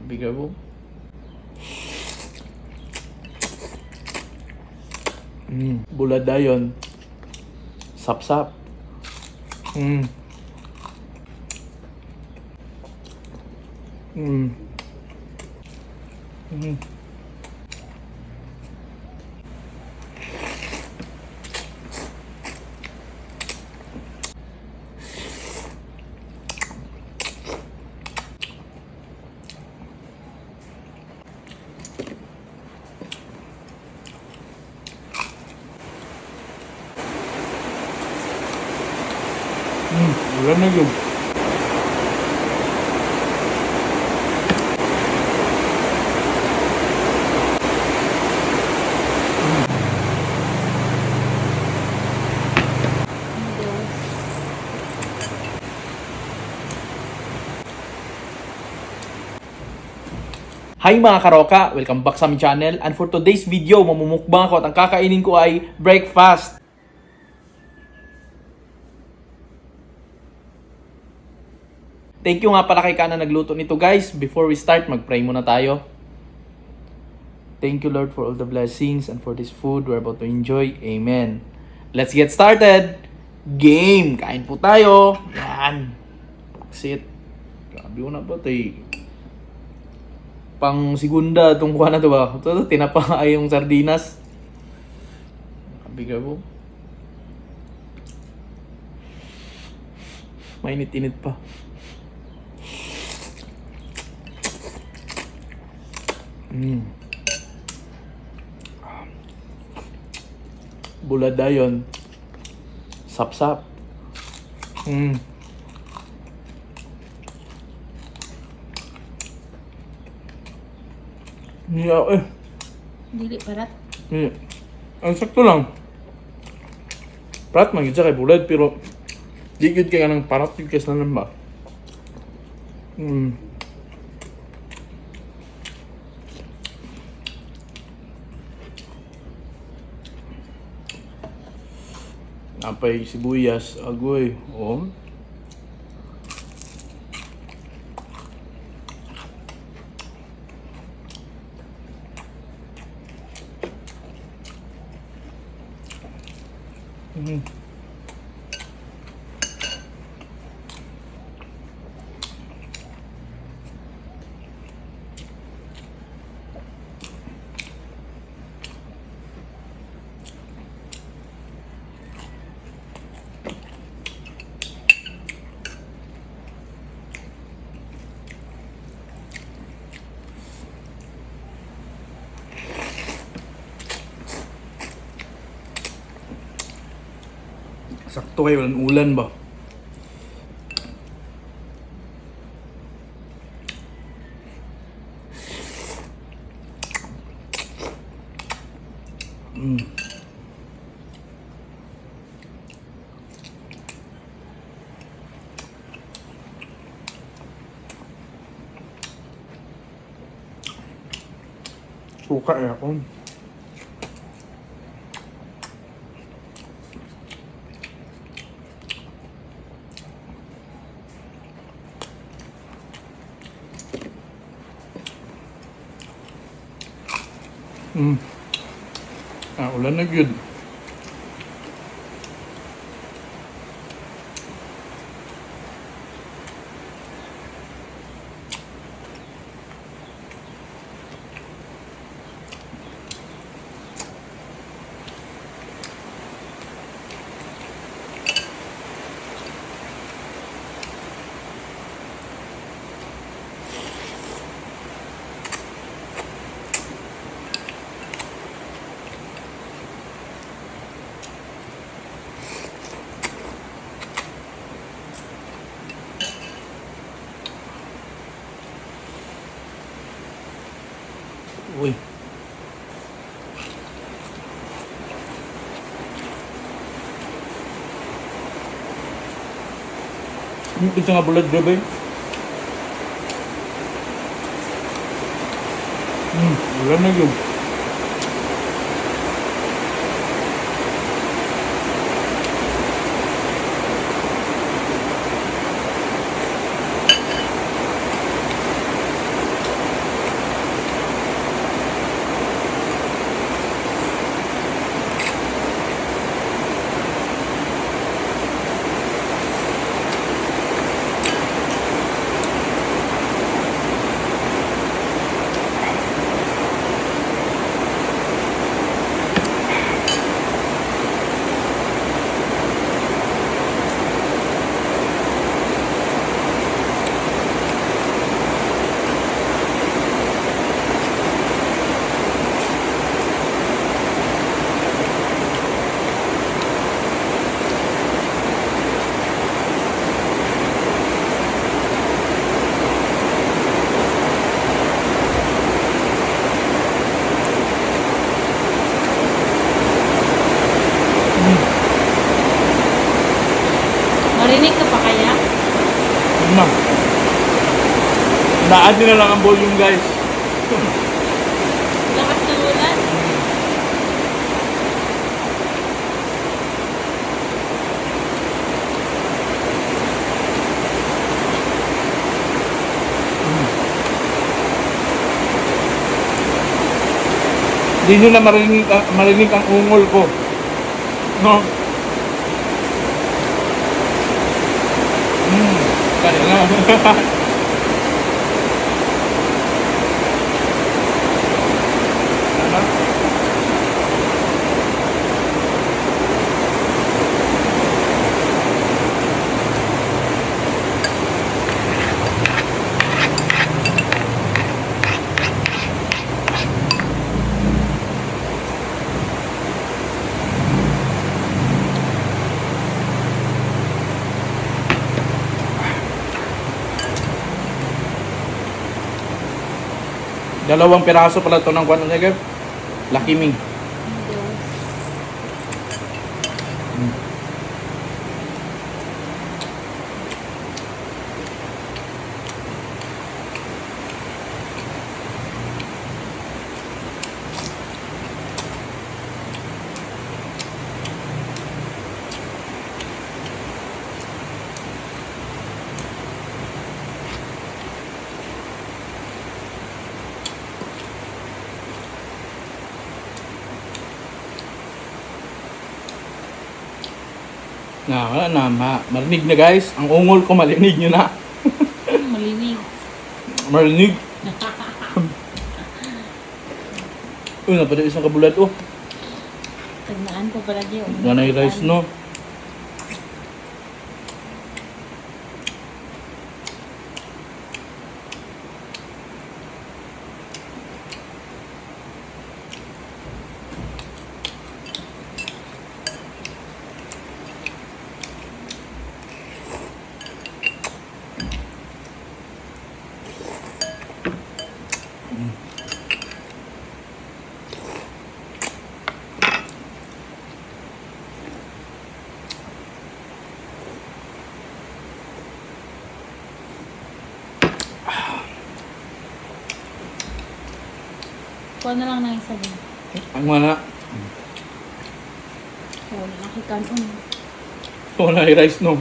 Bigay mo. Bulad dayon. Sap-sap. Mm. Mm. Mm. Wala na yun. Hi mga karoka! Welcome back sa aming channel. And for today's video, mamumukbang ako at ang kakainin ko ay breakfast. Thank you nga pala kay Kana nagluto nito guys. Before we start, mag-pray muna tayo. Thank you Lord for all the blessings and for this food we're about to enjoy. Amen. Let's get started! Game! Kain po tayo! Yan! Sit. Grabe ko na ba ito pang segunda itong kuha na ito ba? Ito tinapa ay yung sardinas. Bigay mo. Mainit-init pa. Bulad dayon. Sap-sap. Yeah, Dili parat. Yeah. Ang sakto lang. Parat man kay bulad pero di gyud kay anang parat gyud kay sanan ba. Napay sibuyas, agoy. Oh. Sakto kayo, walang ulan ba? Suka ya ako. Ulan na good. Uy. Ito nga bulad grabe. Wala na yun. Naan na lang ang volume, guys. Lakas ng ulan. Hindi nyo na marinig ang ungol ko. No? Kaya na. Ano? Dalawang piraso pala ito ng kwan niya, Lucky Ming. Wala na, marinig na guys. Ang ungol ko, marinig nyo na. Malinig. Marinig. Uy, napada isang kabulat, oh. Tagnaan ko pala di. Ganay rice, no? Kuha na lang na isa din. Ang mana, Wala na kikanon. wala yung rice, no?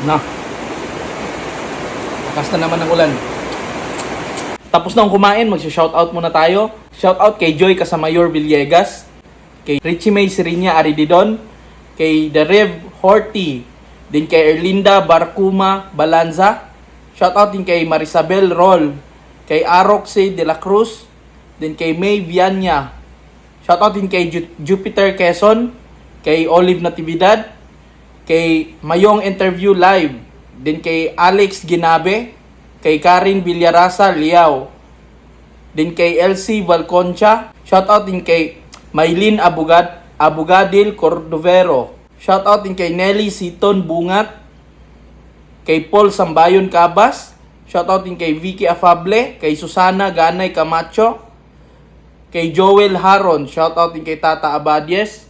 Na. Lakas na naman ng ulan. Tapos na akong kumain, magsha-shoutout muna tayo. Shoutout kay Joy Casamayor Villegas, kay Richie May Sirinya Arididon, kay The Rev Horty, din kay Erlinda Barcuma Balanza. Shoutout din kay Marisabel Roll, kay Aroxe de la Cruz, din kay May Vianya. Shoutout din kay Jupiter Quezon, kay Olive Natividad, kay Mayong Interview Live, din kay Alex Ginabe, kay Karin Villarasa Liao, din kay LC Valconcha. Shoutout din kay Maylin Abogadil Cordovero. Shoutout din kay Nelly Siton Bungat, kay Paul Sambayon Cabas. Shoutout din kay Vicky Afable, kay Susana Ganay Camacho, kay Joel Haron. Shoutout din kay Tata Abadies,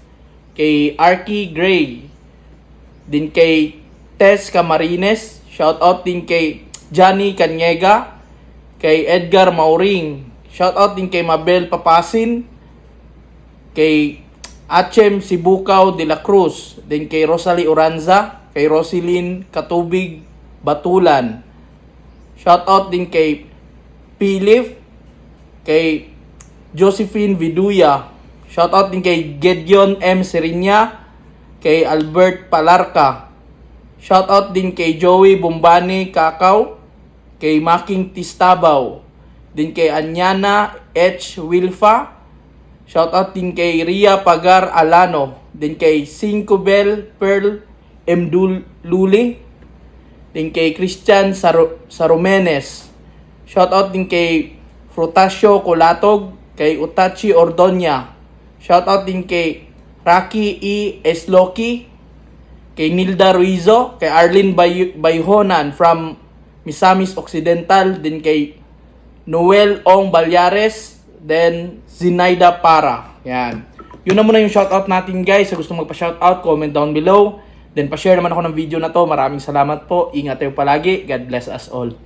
kay Arky Gray, din kay Tess Camarines. Shoutout din kay Johnny Canyega, kay Edgar Mauring. Shoutout din kay Mabel Papasin, kay Achem Sibukaw de la Cruz, din kay Rosalie Uranza, kay Rosilyn Katubig Batulan. Shoutout din kay Pilif, kay Josephine Viduya. Shoutout din kay Gedeon M. Serinya, kay Albert Palarca. Shoutout din kay Joey Bombani Kakao, kay Making Tistabaw, din kay Anyana H. Wilfa. Shoutout din kay Ria Pagar Alano, din kay Cincobel Pearl Luli, din kay Christian Sarumenes. Shoutout din kay Frutasio Colatog, kay Utachi Ordonya. Shoutout din kay Rocky E. Esloki, kay Nilda Ruizo, kay Arlene Bayhonan from Misamis Occidental, din kay Noel Ong Balyares, then Zinaida Para. Yan. Yun na muna yung shoutout natin guys. Sa gusto magpa-shoutout, comment down below. Then pa-share naman ako ng video na to. Maraming salamat po. Ingat tayo palagi. God bless us all.